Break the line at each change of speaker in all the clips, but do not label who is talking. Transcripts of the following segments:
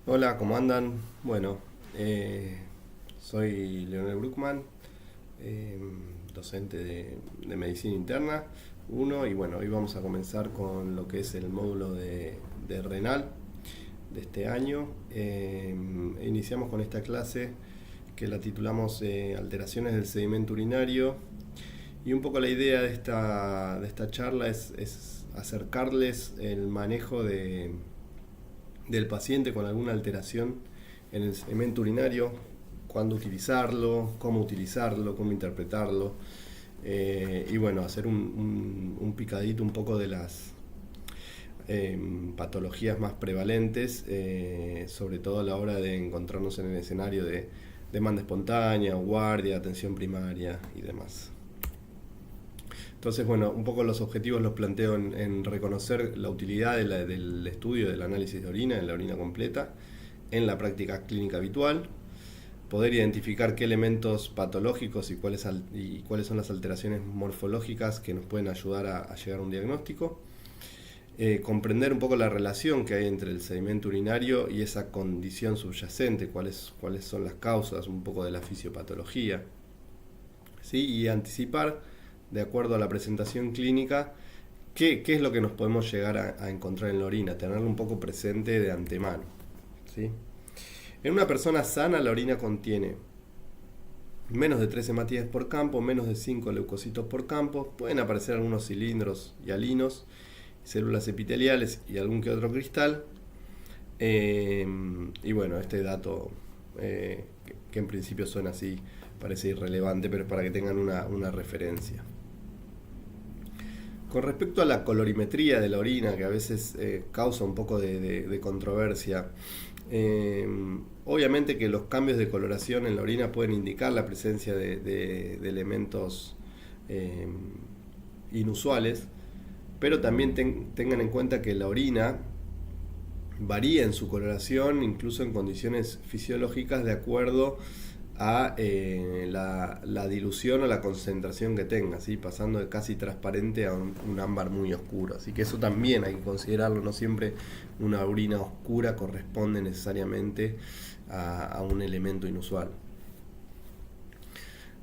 Hola, ¿cómo andan? Bueno, eh, soy Leonel Bruckmann, eh, docente de Medicina Interna 1 y bueno, hoy vamos a comenzar con lo que es el módulo de renal de este año. Iniciamos con esta clase que la titulamos Alteraciones del sedimento urinario y un poco la idea de esta charla es acercarles el manejo del paciente con alguna alteración en el segmento urinario, cuándo utilizarlo, cómo interpretarlo, y bueno, hacer un picadito un poco de las patologías más prevalentes, sobre todo a la hora de encontrarnos en el escenario de demanda espontánea, guardia, atención primaria y demás. Entonces, bueno, un poco los objetivos los planteo en reconocer la utilidad del estudio del análisis de orina, en la orina completa, en la práctica clínica habitual, poder identificar qué elementos patológicos y cuáles son las alteraciones morfológicas que nos pueden ayudar a llegar a un diagnóstico, comprender un poco la relación que hay entre el sedimento urinario y esa condición subyacente, cuáles son las causas un poco de la fisiopatología, ¿sí? Y anticipar, de acuerdo a la presentación clínica, qué es lo que nos podemos llegar a encontrar en la orina, tenerlo un poco presente de antemano, ¿sí? En una persona sana la orina contiene menos de 3 hematíes por campo, menos de 5 leucocitos por campo, pueden aparecer algunos cilindros y alinos, células epiteliales y algún que otro cristal. Y bueno, este dato, que en principio suena así, parece irrelevante, pero es para que tengan una referencia. Con respecto a la colorimetría de la orina, que a veces causa un poco de controversia, eh, obviamente que los cambios de coloración en la orina pueden indicar la presencia de elementos eh, inusuales, pero también tengan en cuenta que la orina varía en su coloración, incluso en condiciones fisiológicas, de acuerdo a la dilución o la concentración que tenga, ¿sí? Pasando de casi transparente a un ámbar muy oscuro. Así que eso también hay que considerarlo, no siempre una orina oscura corresponde necesariamente a un elemento inusual.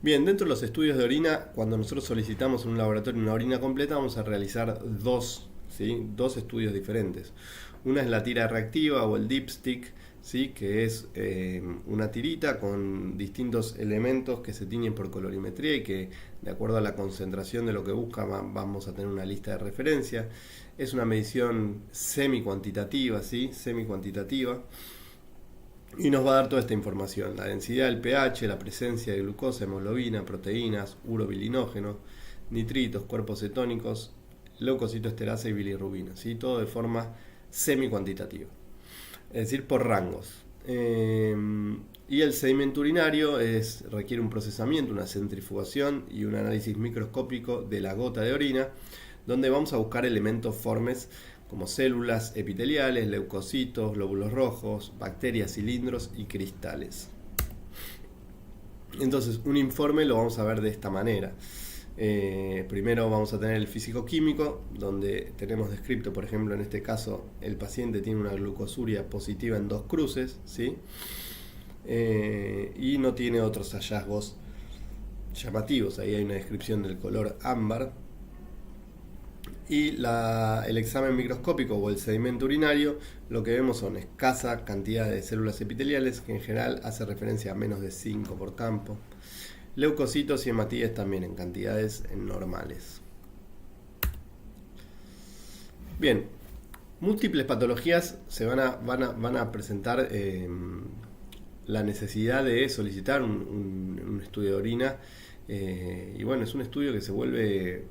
Bien, dentro de los estudios de orina, cuando nosotros solicitamos en un laboratorio una orina completa, vamos a realizar dos estudios diferentes. Una es la tira reactiva o el dipstick, ¿sí? Que es una tirita con distintos elementos que se tiñen por colorimetría y que, de acuerdo a la concentración de lo que busca, vamos a tener una lista de referencia. Es una medición semi-cuantitativa, ¿sí? Semi-cuantitativa. Y nos va a dar toda esta información: la densidad del pH, la presencia de glucosa, hemoglobina, proteínas, urobilinógenos, nitritos, cuerpos cetónicos, leucocitoesterasa y bilirrubina, ¿sí? Todo de forma semi-cuantitativa, es decir, por rangos. Y el sedimento urinario requiere un procesamiento, una centrifugación y un análisis microscópico de la gota de orina, donde vamos a buscar elementos formes como células epiteliales, leucocitos, glóbulos rojos, bacterias, cilindros y cristales. Entonces, un informe lo vamos a ver de esta manera. Primero vamos a tener el físico-químico, donde tenemos descrito, por ejemplo, en este caso, el paciente tiene una glucosuria positiva en 2 cruces, ¿sí? Y no tiene otros hallazgos llamativos. Ahí hay una descripción del color ámbar. Y el examen microscópico o el sedimento urinario, lo que vemos son escasa cantidad de células epiteliales, que en general hace referencia a menos de 5 por campo, leucocitos y hematíes también en cantidades normales. Bien, múltiples patologías van a presentar la necesidad de solicitar un estudio de orina, y bueno, es un estudio que se vuelve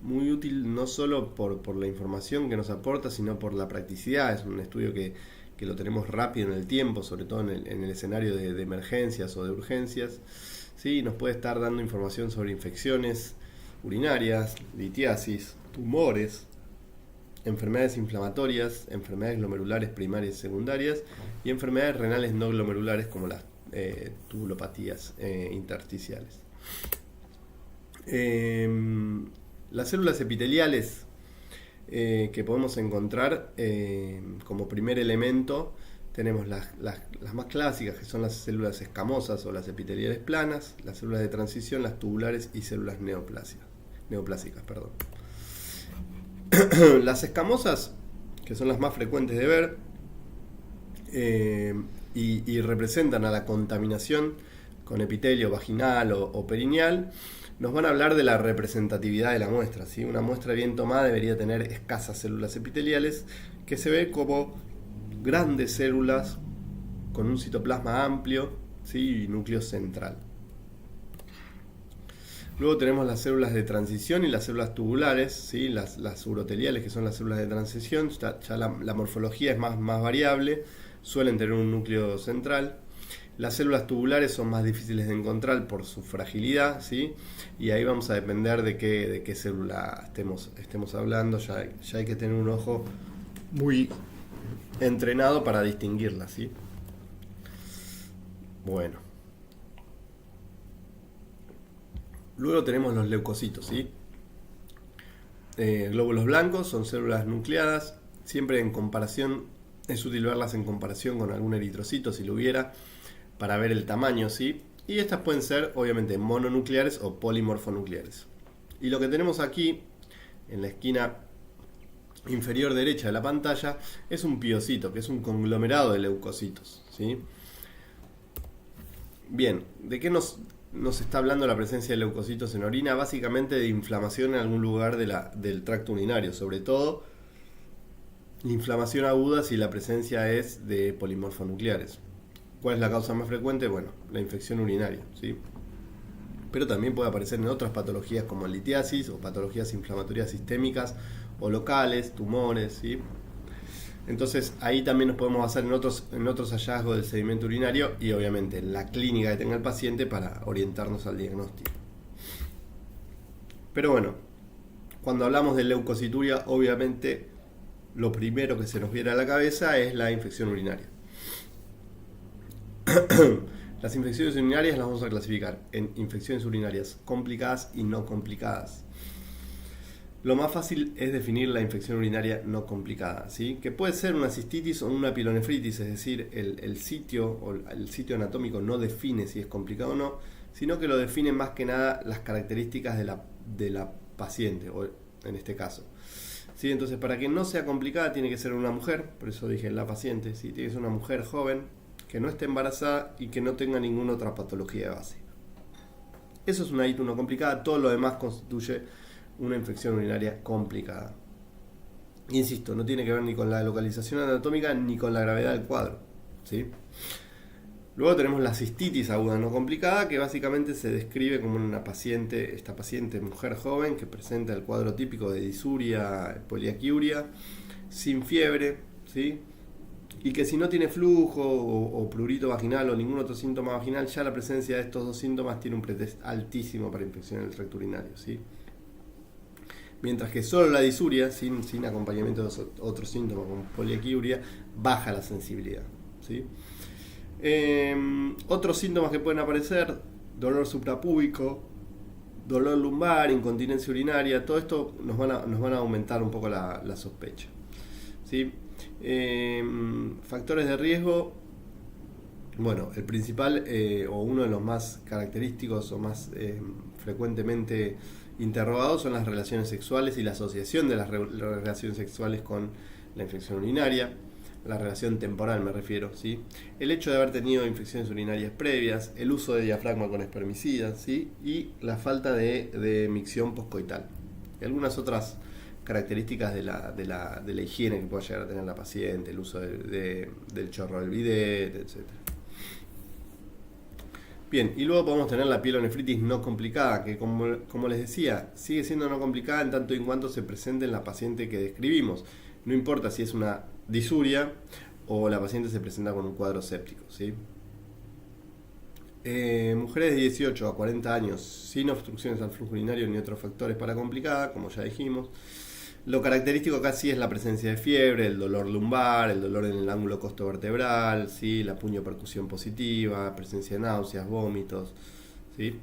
muy útil no solo por la información que nos aporta, sino por la practicidad. Es un estudio que lo tenemos rápido en el tiempo, sobre todo en el escenario de emergencias o de urgencias. ¿Sí? Nos puede estar dando información sobre infecciones urinarias, litiasis, tumores, enfermedades inflamatorias, enfermedades glomerulares primarias y secundarias y enfermedades renales no glomerulares como las tubulopatías intersticiales. Las células epiteliales que podemos encontrar como primer elemento tenemos las más clásicas, que son las células escamosas o las epiteliales planas, las células de transición, las tubulares y células neoplásicas. Perdón. Las escamosas, que son las más frecuentes de ver, y representan a la contaminación con epitelio vaginal o perineal, nos van a hablar de la representatividad de la muestra, ¿sí? Una muestra bien tomada debería tener escasas células epiteliales que se ve como grandes células con un citoplasma amplio, ¿sí? Y núcleo central. Luego tenemos las células de transición y las células tubulares, ¿sí? Las uroteliales, que son las células de transición, ya la morfología es más variable, suelen tener un núcleo central. Las células tubulares son más difíciles de encontrar por su fragilidad, ¿sí? Y ahí vamos a depender de qué célula estemos hablando. Ya hay que tener un ojo muy entrenado para distinguirlas, ¿sí? Bueno. Luego tenemos los leucocitos, ¿sí? Glóbulos blancos son células nucleadas. Siempre en comparación, es útil verlas en comparación con algún eritrocito, si lo hubiera, para ver el tamaño, ¿sí? Y estas pueden ser, obviamente, mononucleares o polimorfonucleares. Y lo que tenemos aquí, en la esquina inferior derecha de la pantalla, es un piocito, que es un conglomerado de leucocitos, ¿sí? Bien, ¿de qué nos está hablando la presencia de leucocitos en orina? Básicamente de inflamación en algún lugar del tracto urinario, sobre todo inflamación aguda si la presencia es de polimorfonucleares. ¿Cuál es la causa más frecuente? Bueno, la infección urinaria, ¿sí? Pero también puede aparecer en otras patologías como litiasis o patologías inflamatorias sistémicas o locales, tumores, ¿sí? Entonces ahí también nos podemos basar en otros hallazgos del sedimento urinario y obviamente en la clínica que tenga el paciente para orientarnos al diagnóstico. Pero bueno, cuando hablamos de leucocituria, obviamente lo primero que se nos viene a la cabeza es la infección urinaria. Las infecciones urinarias las vamos a clasificar en infecciones urinarias complicadas y no complicadas. Lo más fácil es definir la infección urinaria no complicada, ¿sí? Que puede ser una cistitis o una pilonefritis, es decir, el sitio anatómico no define si es complicado o no, sino que lo definen más que nada las características de la paciente, o en este caso. ¿Sí? Entonces, para que no sea complicada tiene que ser una mujer, por eso dije la paciente, ¿sí? Tiene que ser una mujer joven, que no esté embarazada y que no tenga ninguna otra patología de base. Eso es una ITU no complicada, todo lo demás constituye una infección urinaria complicada. Insisto, no tiene que ver ni con la localización anatómica ni con la gravedad del cuadro, ¿sí? Luego tenemos la cistitis aguda no complicada, que básicamente se describe como esta paciente mujer joven que presenta el cuadro típico de disuria, poliaquiuria, sin fiebre, ¿sí? Y que si no tiene flujo o prurito vaginal o ningún otro síntoma vaginal, ya la presencia de estos dos síntomas tiene un pretest altísimo para infección en el tracto urinario, ¿sí? Mientras que solo la disuria, sin acompañamiento de otros síntomas como poliaquiuria, baja la sensibilidad, ¿sí? Otros síntomas que pueden aparecer: dolor suprapúbico, dolor lumbar, incontinencia urinaria. Todo esto nos van a aumentar un poco la sospecha, ¿sí? Factores de riesgo. Bueno, el principal o uno de los más característicos o más frecuentemente interrogados son las relaciones sexuales y la asociación de las relaciones sexuales con la infección urinaria. La relación temporal me refiero, ¿sí? El hecho de haber tenido infecciones urinarias previas, el uso de diafragma con espermicidas, ¿sí? Y la falta de micción poscoital. Y algunas otras características de la higiene que pueda llegar a tener la paciente, el uso del chorro del bidet, etc. Bien, y luego podemos tener la pielonefritis no complicada, que como les decía, sigue siendo no complicada en tanto y en cuanto se presente en la paciente que describimos. No importa si es una disuria o la paciente se presenta con un cuadro séptico, ¿sí? Mujeres de 18 a 40 años sin obstrucciones al flujo urinario ni otros factores para complicada, como ya dijimos. Lo característico acá sí es la presencia de fiebre, el dolor lumbar, el dolor en el ángulo costovertebral, ¿sí? La puniopercusión positiva, presencia de náuseas, vómitos, ¿sí?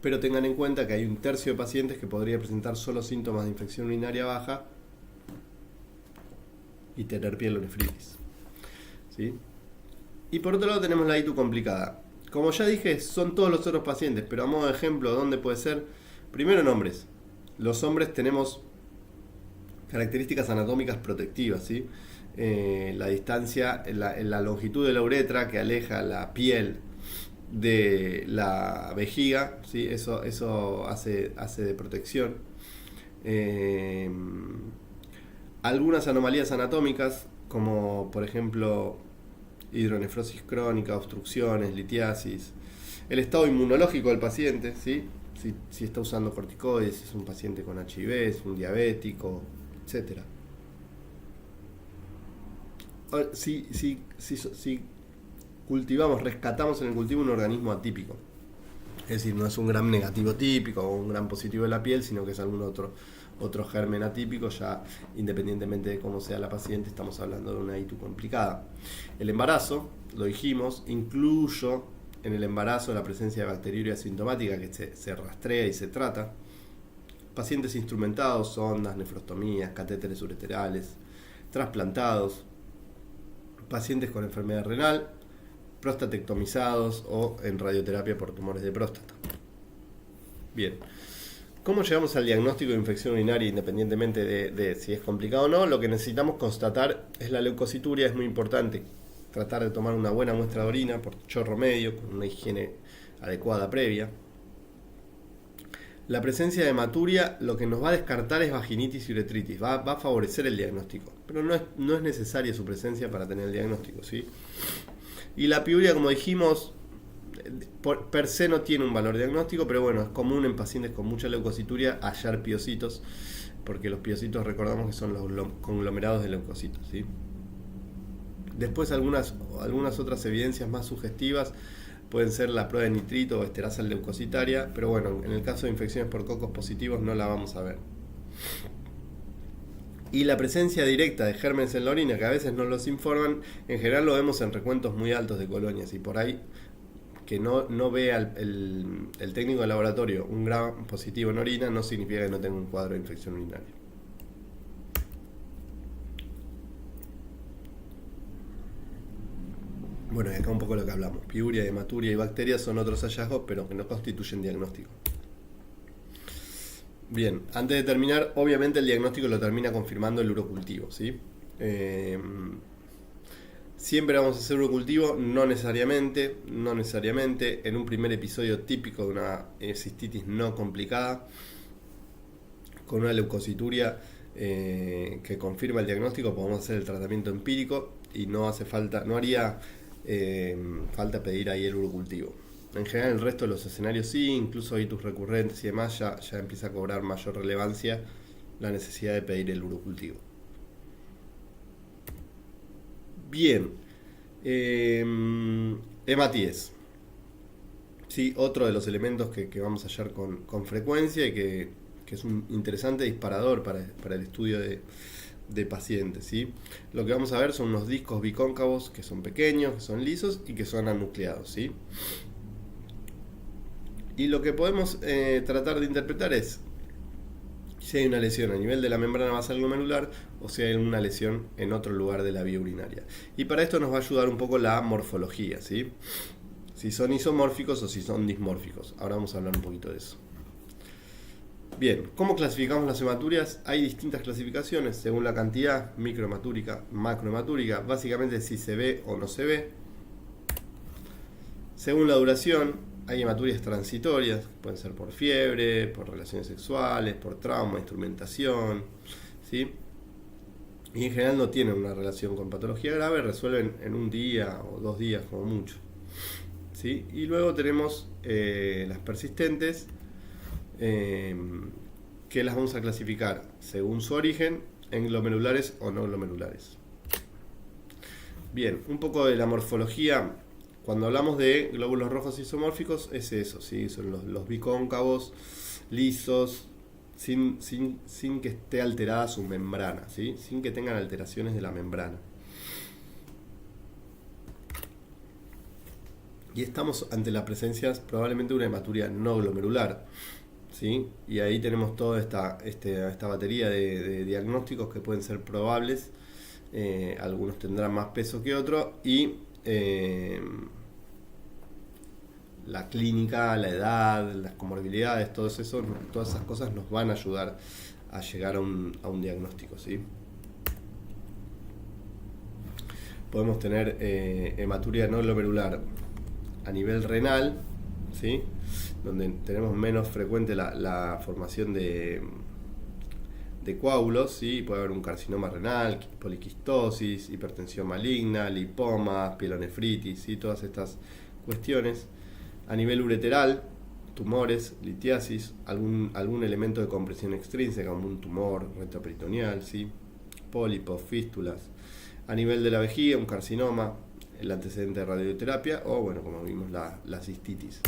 Pero tengan en cuenta que hay un tercio de pacientes que podría presentar solo síntomas de infección urinaria baja y tener pielonefritis. ¿sí? Y por otro lado tenemos la ITU complicada. Como ya dije, son todos los otros pacientes, pero a modo de ejemplo, ¿dónde puede ser? Primero en hombres. Los hombres tenemos características anatómicas protectivas, ¿sí? La distancia, la longitud de la uretra que aleja la piel de la vejiga, ¿sí? Eso hace de protección. Eh, Algunas anomalías anatómicas, como por ejemplo hidronefrosis crónica, obstrucciones, litiasis, el estado inmunológico del paciente, ¿sí? Si está usando corticoides, si es un paciente con HIV, es un diabético, etcétera. Si rescatamos en el cultivo un organismo atípico, es decir, no es un gram negativo típico o un gram positivo de la piel, sino que es algún otro germen atípico, ya independientemente de cómo sea la paciente, estamos hablando de una ITU complicada. El embarazo, lo dijimos, incluyo en el embarazo la presencia de bacteriuria asintomática que se rastrea y se trata. Pacientes instrumentados, sondas, nefrostomías, catéteres ureterales, trasplantados, pacientes con enfermedad renal, prostatectomizados o en radioterapia por tumores de próstata. Bien, ¿cómo llegamos al diagnóstico de infección urinaria independientemente de si es complicado o no? Lo que necesitamos constatar es la leucocituria, es muy importante tratar de tomar una buena muestra de orina por chorro medio, con una higiene adecuada previa. La presencia de hematuria lo que nos va a descartar es vaginitis y uretritis, va a favorecer el diagnóstico, pero no es necesaria su presencia para tener el diagnóstico, ¿sí? Y la piuria, como dijimos, per se no tiene un valor diagnóstico, pero bueno, es común en pacientes con mucha leucocituria hallar piocitos, porque los piocitos recordamos que son los conglomerados de leucocitos, ¿sí? Después algunas otras evidencias más sugestivas pueden ser la prueba de nitrito o esterasa leucocitaria, pero bueno, en el caso de infecciones por cocos positivos no la vamos a ver. Y la presencia directa de gérmenes en la orina, que a veces no los informan, en general lo vemos en recuentos muy altos de colonias, y por ahí que no vea el técnico de laboratorio un gram positivo en orina no significa que no tenga un cuadro de infección urinaria. Bueno, y acá un poco lo que hablamos. Piuria, hematuria y bacterias son otros hallazgos, pero que no constituyen diagnóstico. Bien, antes de terminar, obviamente el diagnóstico lo termina confirmando el urocultivo, ¿sí? Siempre vamos a hacer urocultivo, no necesariamente. En un primer episodio típico de una cistitis no complicada, con una leucocituria que confirma el diagnóstico, podemos hacer el tratamiento empírico y no haría falta pedir ahí el urocultivo. En general el resto de los escenarios sí, incluso hitos recurrentes y demás, ya empieza a cobrar mayor relevancia la necesidad de pedir el urocultivo. Bien, hematíes. Sí, otro de los elementos que vamos a hallar con frecuencia y que es un interesante disparador para el estudio de pacientes, ¿sí? Lo que vamos a ver son unos discos bicóncavos que son pequeños, que son lisos y que son anucleados, ¿sí? Y lo que podemos tratar de interpretar es si hay una lesión a nivel de la membrana basal glomerular o si hay una lesión en otro lugar de la vía urinaria. Y para esto nos va a ayudar un poco la morfología, ¿sí? Si son isomórficos o si son dismórficos. Ahora vamos a hablar un poquito de eso. Bien, ¿cómo clasificamos las hematurias? Hay distintas clasificaciones según la cantidad, microhematúrica, macrohematúrica, básicamente si se ve o no se ve. Según la duración, hay hematurias transitorias, pueden ser por fiebre, por relaciones sexuales, por trauma, instrumentación, ¿sí? Y en general no tienen una relación con patología grave, resuelven en un día o 2 días como mucho, ¿sí? Y luego tenemos las persistentes, que las vamos a clasificar según su origen en glomerulares o no glomerulares. Bien, un poco de la morfología. Cuando hablamos de glóbulos rojos isomórficos es eso, ¿sí? Son los bicóncavos, lisos, sin que esté alterada su membrana, ¿sí? Sin que tengan alteraciones de la membrana. Y estamos ante la presencia probablemente de una hematuria no glomerular, ¿sí? Y ahí tenemos toda esta batería de diagnósticos que pueden ser probables algunos tendrán más peso que otros, y la clínica, la edad, las comorbilidades, todas esas cosas nos van a ayudar a llegar a un diagnóstico, ¿sí? Podemos tener hematuria no glomerular a nivel renal, ¿sí? Donde tenemos menos frecuente la formación de coágulos, ¿sí? Puede haber un carcinoma renal, poliquistosis, hipertensión maligna, lipomas, pielonefritis, ¿sí? Todas estas cuestiones. A nivel ureteral, tumores, litiasis, algún elemento de compresión extrínseca, como un tumor retroperitoneal, ¿sí? Pólipos, fístulas. A nivel de la vejiga, un carcinoma, el antecedente de radioterapia, o bueno, como vimos, la cistitis.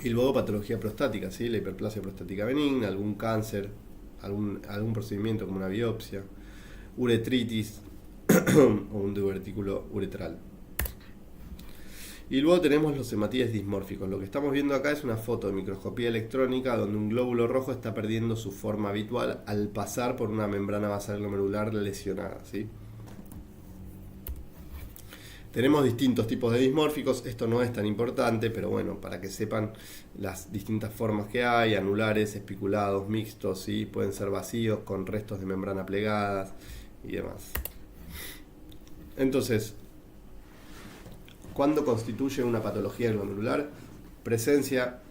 Y luego patología prostática, ¿sí? La hiperplasia prostática benigna, algún cáncer, algún procedimiento como una biopsia, uretritis o un divertículo uretral. Y luego tenemos los hematíes dismórficos. Lo que estamos viendo acá es una foto de microscopía electrónica donde un glóbulo rojo está perdiendo su forma habitual al pasar por una membrana basal glomerular lesionada, ¿sí? Tenemos distintos tipos de dismórficos, esto no es tan importante, pero bueno, para que sepan las distintas formas que hay, anulares, espiculados, mixtos, ¿sí? Pueden ser vacíos con restos de membrana plegadas y demás. Entonces, ¿cuándo constituye una patología glomerular? Presencia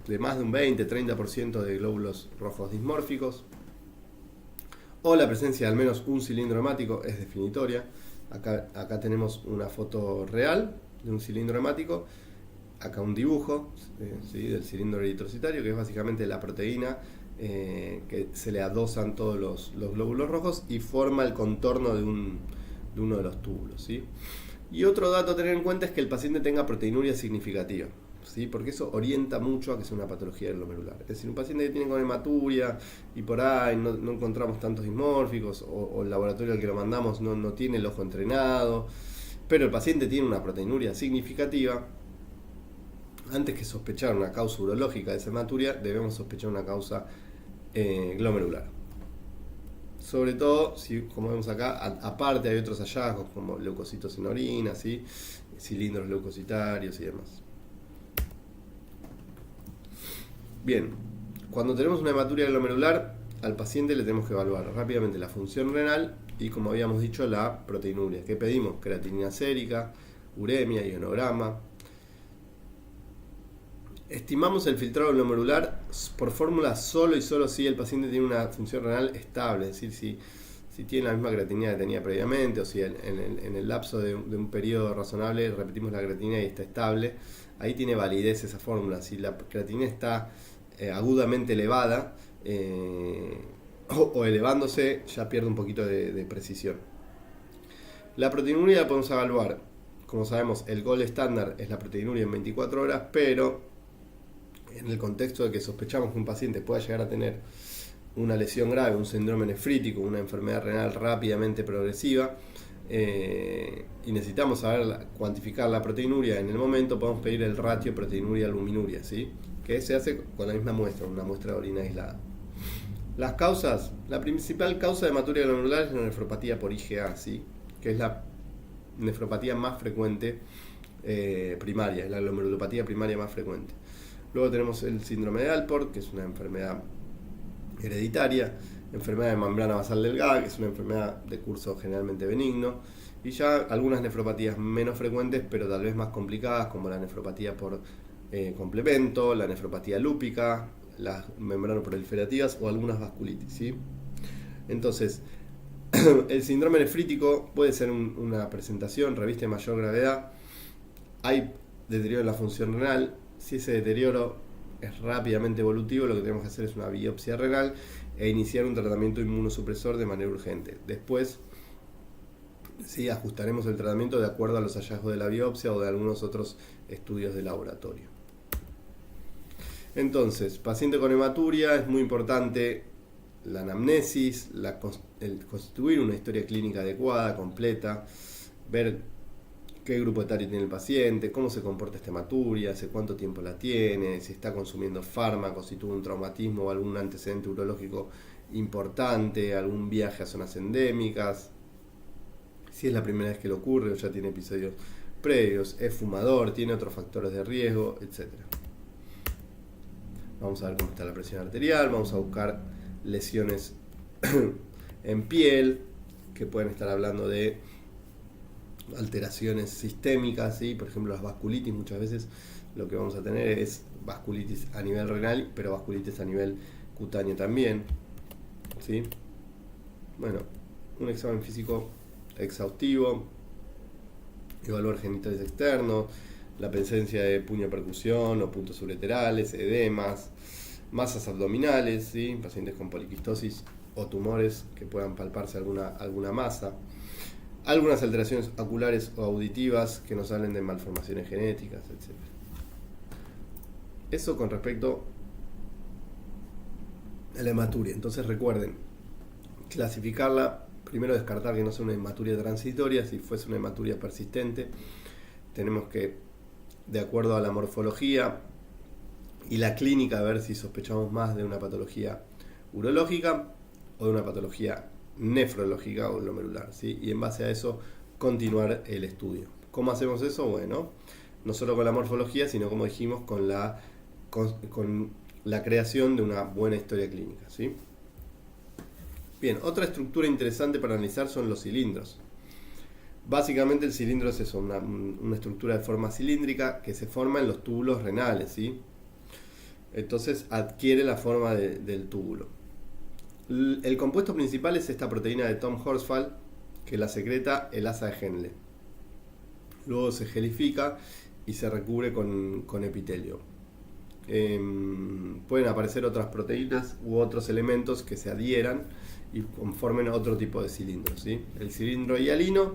de más de un 20-30% de glóbulos rojos dismórficos, o la presencia de al menos un cilindro hemático es definitoria. Acá tenemos una foto real de un cilindro hemático, acá un dibujo, ¿sí? Del cilindro eritrocitario, que es básicamente la proteína que se le adosan todos los glóbulos rojos y forma el contorno de uno de los túbulos, ¿sí? Y otro dato a tener en cuenta es que el paciente tenga proteinuria significativa, ¿sí? Porque eso orienta mucho a que sea una patología glomerular. Es decir, un paciente que tiene con hematuria y por ahí no encontramos tantos dismórficos, o el laboratorio al que lo mandamos no tiene el ojo entrenado, pero el paciente tiene una proteinuria significativa, antes que sospechar una causa urológica de esa hematuria, debemos sospechar una causa glomerular. Sobre todo, si, como vemos acá, aparte hay otros hallazgos como leucocitos en orina, ¿sí? Cilindros leucocitarios y demás. Bien, cuando tenemos una hematuria glomerular, al paciente le tenemos que evaluar rápidamente la función renal y, como habíamos dicho, la proteinuria. ¿Qué pedimos? Creatinina sérica, uremia, ionograma. Estimamos el filtrado glomerular por fórmula solo y solo si el paciente tiene una función renal estable, es decir, si tiene la misma creatinina que tenía previamente, o si en el lapso de un periodo razonable repetimos la creatinina y está estable, ahí tiene validez esa fórmula. Si la creatinina está agudamente elevada o elevándose, ya pierde un poquito de precisión. La proteinuria la podemos evaluar, como sabemos, el gold estándar es la proteinuria en 24 horas, pero en el contexto de que sospechamos que un paciente pueda llegar a tener una lesión grave, un síndrome nefrítico, una enfermedad renal rápidamente progresiva, y necesitamos cuantificar la proteinuria en el momento, podemos pedir el ratio proteinuria-albuminuria, ¿sí? Que se hace con la misma muestra, una muestra de orina aislada. Las causas, la principal causa de hematuria glomerular es la nefropatía por IgA, ¿sí? Que es la nefropatía más frecuente primaria, es la glomerulopatía primaria más frecuente. Luego tenemos el síndrome de Alport, que es una enfermedad hereditaria, enfermedad de membrana basal delgada, que es una enfermedad de curso generalmente benigno, y ya algunas nefropatías menos frecuentes, pero tal vez más complicadas, como la nefropatía por complemento, la nefropatía lúpica, las membranoproliferativas o algunas vasculitis, ¿sí? Entonces, el síndrome nefrítico puede ser una presentación, reviste de mayor gravedad, hay deterioro en la función renal. Si ese deterioro es rápidamente evolutivo, lo que tenemos que hacer es una biopsia renal e iniciar un tratamiento inmunosupresor de manera urgente. Después, sí, ajustaremos el tratamiento de acuerdo a los hallazgos de la biopsia o de algunos otros estudios de laboratorio. Entonces, paciente con hematuria, es muy importante la anamnesis, el constituir una historia clínica adecuada, completa, ver qué grupo etario tiene el paciente, cómo se comporta esta hematuria, hace cuánto tiempo la tiene, si está consumiendo fármacos, si tuvo un traumatismo o algún antecedente urológico importante, algún viaje a zonas endémicas, si es la primera vez que le ocurre o ya tiene episodios previos, es fumador, tiene otros factores de riesgo, etc. Vamos a ver cómo está la presión arterial, vamos a buscar lesiones en piel, que pueden estar hablando de alteraciones sistémicas, ¿sí? Por ejemplo las vasculitis, muchas veces lo que vamos a tener es vasculitis a nivel renal, pero vasculitis a nivel cutáneo también, ¿sí? Bueno, un examen físico exhaustivo, evaluar genitales externos, la presencia de puño percusión o puntos ureterales, edemas, masas abdominales, ¿sí? Pacientes con poliquistosis o tumores que puedan palparse alguna masa, algunas alteraciones oculares o auditivas que nos hablen de malformaciones genéticas, etc. Eso con respecto a la hematuria. Entonces recuerden, clasificarla, primero descartar que no sea una hematuria transitoria. Si fuese una hematuria persistente, tenemos que, de acuerdo a la morfología y la clínica, ver si sospechamos más de una patología urológica o de una patología nefrológica o glomerular, ¿sí? Y en base a eso continuar el estudio. ¿Cómo hacemos eso? Bueno, no solo con la morfología, sino como dijimos, con la creación de una buena historia clínica, ¿sí? Bien, otra estructura interesante para analizar son los cilindros. Básicamente el cilindro es eso, una estructura de forma cilíndrica que se forma en los túbulos renales, ¿sí? Entonces adquiere la forma del túbulo. El compuesto principal es esta proteína de Tom Horsfall, que la secreta el asa de Henle. Luego se gelifica y se recubre con epitelio. Pueden aparecer otras proteínas u otros elementos que se adhieran y conformen otro tipo de cilindros, ¿sí? El cilindro hialino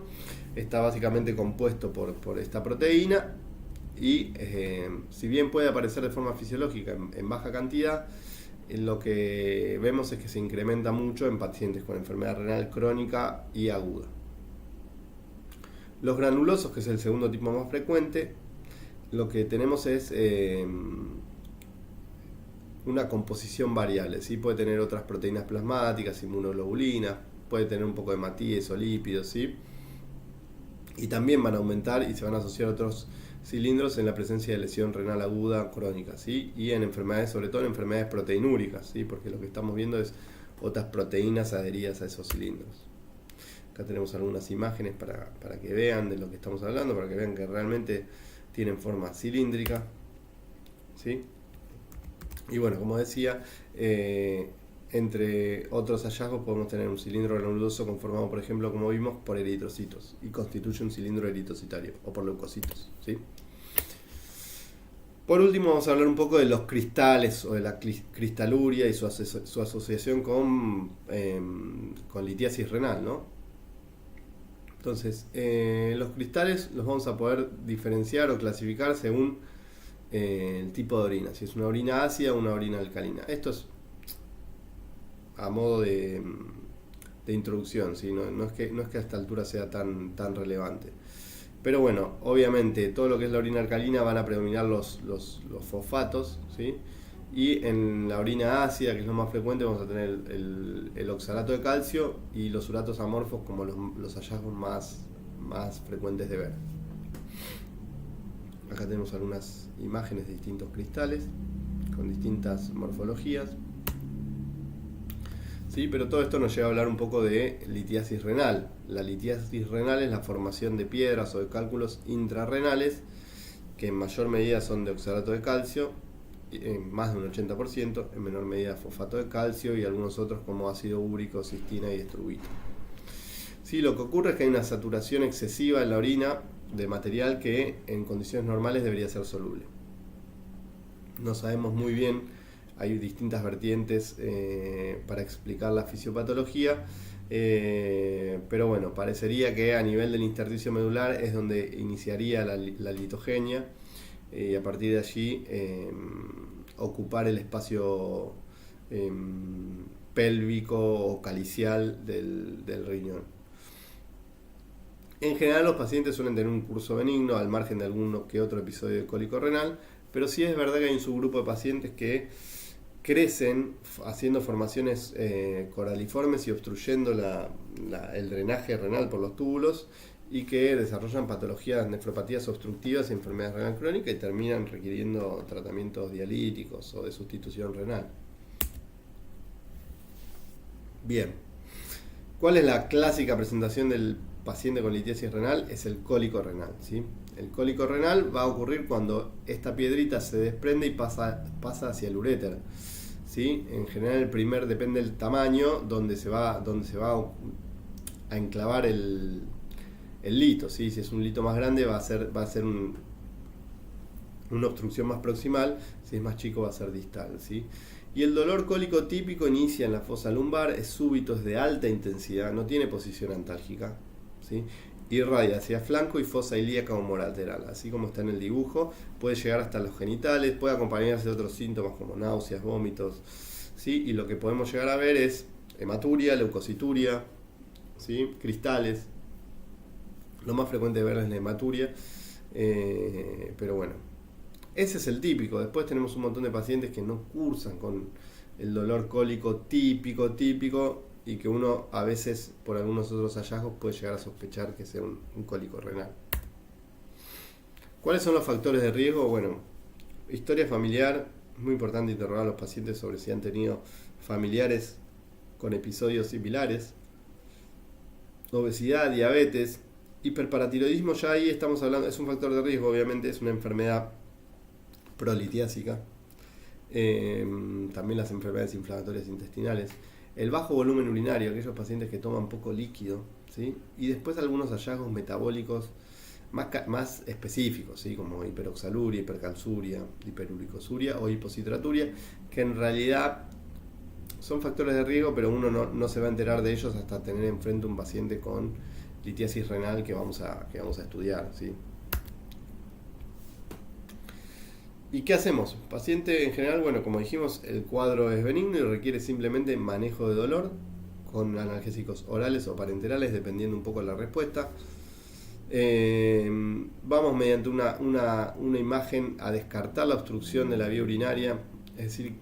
está básicamente compuesto por esta proteína y si bien puede aparecer de forma fisiológica en baja cantidad, lo que vemos es que se incrementa mucho en pacientes con enfermedad renal crónica y aguda. Los granulosos, que es el segundo tipo más frecuente, lo que tenemos es una composición variable, ¿sí? Puede tener otras proteínas plasmáticas, inmunoglobulinas, puede tener un poco de hematíes o lípidos, ¿sí? Y también van a aumentar y se van a asociar otros cilindros en la presencia de lesión renal aguda crónica, ¿sí? Y en enfermedades, sobre todo en enfermedades proteinúricas, ¿sí? Porque lo que estamos viendo es otras proteínas adheridas a esos cilindros. Acá tenemos algunas imágenes para que vean de lo que estamos hablando, para que vean que realmente tienen forma cilíndrica, ¿sí? Y bueno, como decía, entre otros hallazgos podemos tener un cilindro granuloso conformado, por ejemplo, como vimos, por eritrocitos, y constituye un cilindro eritrocitario, o por leucocitos, ¿sí? Por último, vamos a hablar un poco de los cristales o de la cristaluria y su asociación con litiasis renal, ¿no? Entonces, los cristales los vamos a poder diferenciar o clasificar según el tipo de orina, si es una orina ácida o una orina alcalina. Esto es a modo de introducción, ¿sí? No es que a esta altura sea tan relevante. Pero bueno, obviamente todo lo que es la orina alcalina van a predominar los fosfatos, ¿sí? Y en la orina ácida, que es lo más frecuente, vamos a tener el oxalato de calcio y los uratos amorfos como los hallazgos más frecuentes de ver. Acá tenemos algunas imágenes de distintos cristales con distintas morfologías. Sí, pero todo esto nos lleva a hablar un poco de litiasis renal. La litiasis renal es la formación de piedras o de cálculos intrarrenales que en mayor medida son de oxalato de calcio, más de un 80%, en menor medida fosfato de calcio y algunos otros como ácido úrico, cistina y estrubito. Sí, lo que ocurre es que hay una saturación excesiva en la orina de material que en condiciones normales debería ser soluble. No sabemos muy bien, hay distintas vertientes para explicar la fisiopatología, pero bueno, parecería que a nivel del intersticio medular es donde iniciaría la litogenia y a partir de allí ocupar el espacio pélvico o calicial del riñón. En general los pacientes suelen tener un curso benigno al margen de alguno que otro episodio de cólico renal, pero sí es verdad que hay un subgrupo de pacientes que crecen haciendo formaciones coraliformes y obstruyendo el drenaje renal por los túbulos, y que desarrollan patologías, nefropatías obstructivas y enfermedades renal crónicas y terminan requiriendo tratamientos dialíticos o de sustitución renal. Bien, ¿cuál es la clásica presentación del paciente con litiasis renal? Es el cólico renal, ¿sí? El cólico renal va a ocurrir cuando esta piedrita se desprende y pasa hacia el uréter, ¿sí? En general depende del tamaño donde se va a enclavar el lito, ¿sí? Si es un lito más grande va a ser una obstrucción más proximal, si es más chico va a ser distal, ¿sí? Y el dolor cólico típico inicia en la fosa lumbar, es súbito, es de alta intensidad, no tiene posición antálgica, ¿sí? Irradia hacia flanco y fosa ilíaca homolateral, así como está en el dibujo, puede llegar hasta los genitales, puede acompañarse de otros síntomas como náuseas, vómitos, ¿sí? Y lo que podemos llegar a ver es hematuria, leucocituria, ¿sí? Cristales. Lo más frecuente de ver es la hematuria, pero bueno, ese es el típico. Después tenemos un montón de pacientes que no cursan con el dolor cólico típico, y que uno a veces por algunos otros hallazgos puede llegar a sospechar que sea un cólico renal. ¿Cuáles son los factores de riesgo? Bueno, historia familiar, es muy importante interrogar a los pacientes sobre si han tenido familiares con episodios similares. Obesidad, diabetes, hiperparatiroidismo, ya ahí estamos hablando, es un factor de riesgo, obviamente es una enfermedad prolitiásica. También las enfermedades inflamatorias intestinales. El bajo volumen urinario, aquellos pacientes que toman poco líquido, ¿sí? Y después algunos hallazgos metabólicos más específicos, ¿sí? Como hiperoxaluria, hipercalciuria, hiperuricosuria o hipocitraturia, que en realidad son factores de riesgo, pero uno no se va a enterar de ellos hasta tener enfrente un paciente con litiasis renal que vamos a estudiar, ¿sí? ¿Y qué hacemos? Paciente en general, bueno, como dijimos, el cuadro es benigno y requiere simplemente manejo de dolor con analgésicos orales o parenterales, dependiendo un poco de la respuesta. Vamos mediante una imagen a descartar la obstrucción de la vía urinaria, es decir,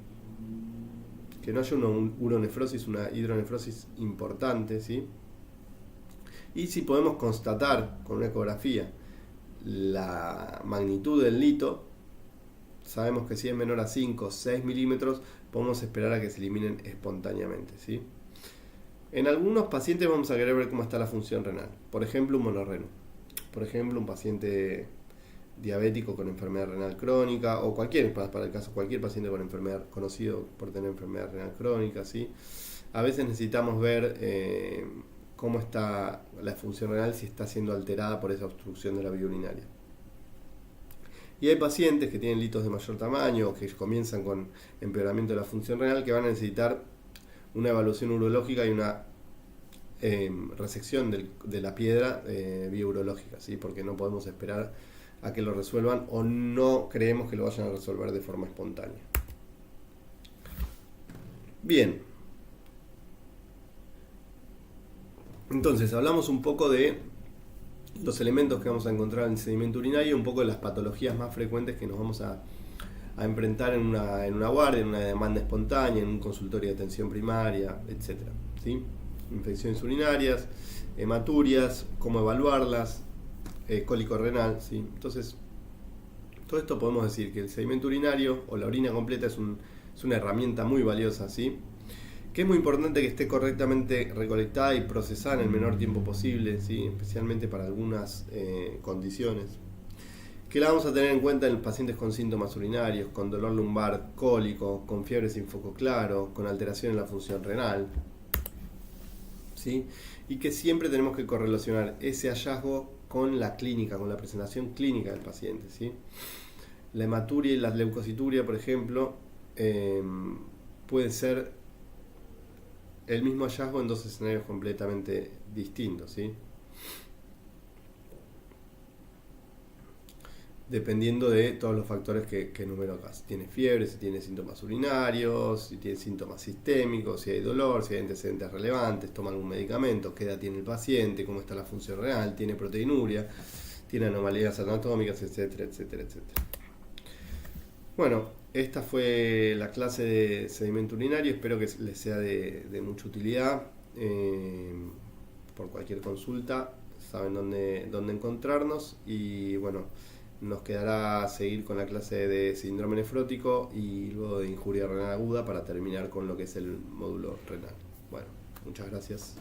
que no haya una uronefrosis, una hidronefrosis importante, ¿sí? Y si podemos constatar con una ecografía la magnitud del lito, sabemos que si es menor a 5 o 6 milímetros, podemos esperar a que se eliminen espontáneamente, ¿sí? En algunos pacientes vamos a querer ver cómo está la función renal. Por ejemplo, un monorreno. Por ejemplo, un paciente diabético con enfermedad renal crónica, o cualquier paciente con enfermedad conocido por tener enfermedad renal crónica, ¿sí? A veces necesitamos ver cómo está la función renal, si está siendo alterada por esa obstrucción de la vía urinaria. Y hay pacientes que tienen litos de mayor tamaño o que comienzan con empeoramiento de la función renal que van a necesitar una evaluación urológica y una resección de la piedra vía urológica, ¿sí? Porque no podemos esperar a que lo resuelvan o no creemos que lo vayan a resolver de forma espontánea. Bien. Entonces, hablamos un poco de los elementos que vamos a encontrar en el sedimento urinario, un poco de las patologías más frecuentes que nos vamos a enfrentar en una guardia, en una demanda espontánea, en un consultorio de atención primaria, etc. ¿Sí? Infecciones urinarias, hematurias, cómo evaluarlas, cólico renal, ¿sí? Entonces, todo esto podemos decir que el sedimento urinario o la orina completa es una herramienta muy valiosa, ¿sí? Que es muy importante que esté correctamente recolectada y procesada en el menor tiempo posible, ¿sí? Especialmente para algunas condiciones. Que la vamos a tener en cuenta en pacientes con síntomas urinarios, con dolor lumbar cólico, con fiebre sin foco claro, con alteración en la función renal, ¿sí? Y que siempre tenemos que correlacionar ese hallazgo con la clínica, con la presentación clínica del paciente, ¿sí? La hematuria y la leucocituria, por ejemplo, pueden ser el mismo hallazgo en dos escenarios completamente distintos, ¿sí? Dependiendo de todos los factores que enumero acá. Si tiene fiebre, si tiene síntomas urinarios, si tiene síntomas sistémicos, si hay dolor, si hay antecedentes relevantes, toma algún medicamento, qué edad tiene el paciente, cómo está la función renal, tiene proteinuria, tiene anomalías anatómicas, etcétera, etcétera, etcétera. Bueno, Esta fue la clase de sedimento urinario, espero que les sea de mucha utilidad. Por cualquier consulta saben dónde encontrarnos y bueno, nos quedará seguir con la clase de síndrome nefrótico y luego de injuria renal aguda para terminar con lo que es el módulo renal. Bueno, muchas gracias.